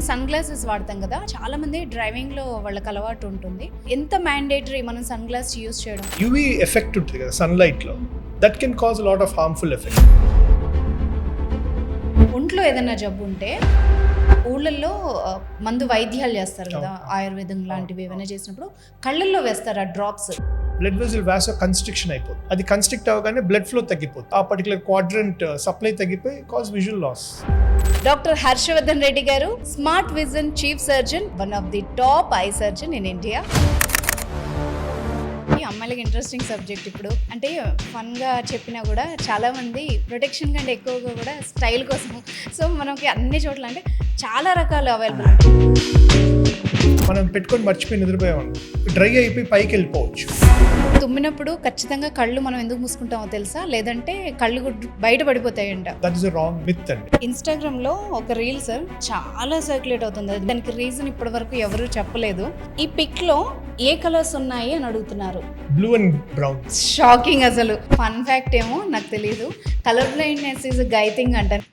Sun glasses వాడతాం కదా, చాలా మంది డ్రైవింగ్ లో వాళ్ళకి అలవాటు ఉంటుంది. ఎంత మ్యాండేటరీ మనం సన్ గ్లాస్ యూజ్ చేయడం? యూవీ ఎఫెక్ట్ ఉంటుంది కదా సన్లైట్ లో, that can cause lot of harmful effect. ఒంట్లో ఏదైనా జబ్బు ఉంటే ఊళ్ళల్లో మందు వైద్యాలు చేస్తారు కదా, ఆయుర్వేదం లాంటివి ఏమైనా చేసినప్పుడు కళ్ళల్లో వేస్తారు ఆ drops. Blood vessel vasoconstriction అయిపోతుంది. అది కన్స్ట్రిక్ట్ అవగానే బ్లడ్ ఫ్లో తగ్గిపోతుంది. ఆ పర్టికులర్ క్వాడ్రంట్ సప్లై తగ్గిపోయి cause visual loss. Doctor Harshavardhan Reddy garu, smart vision chief surgeon, one of the top eye surgeon in India. ఈ అమ్మాయిలకి ఇంట్రెస్టింగ్ సబ్జెక్ట్. ఇప్పుడు అంటే ఫన్గా చెప్పినా కూడా చాలామంది ప్రొటెక్షన్ కంటే ఎక్కువగా కూడా స్టైల్ కోసం, సో మనకి అన్ని చోట్ల అంటే చాలా రకాలు అవైలబుల్. మనం పెట్టుకొని మర్చిపోయి నిద్రపోయాం, డ్రై అయిపోయి పైకి వెళ్ళిపోవచ్చు. తుమ్మినప్పుడు ఖచ్చితంగా కళ్ళు మనం ఎందుకు మూసుకుంటామో తెలుసా? లేదంటే కళ్ళు బయట పడిపోతాయంట. That is a wrong myth అండి. ఇన్స్టాగ్రామ్ లో ఒక రీల్ సార్ చాలా సర్క్యులేట్ అవుతుంది. దానికి రీజన్ ఇప్పటి వరకు ఎవరు చెప్పలేదు. ఈ పిక్ లో ఏ కలర్స్ ఉన్నాయి అని అడుగుతున్నారు. Blue and brown. షాకింగ్ అసలు. ఫన్ ఫ్యాక్ట్ ఏమో నాకు తెలియదు, colour blindness is guy thing అంటారు.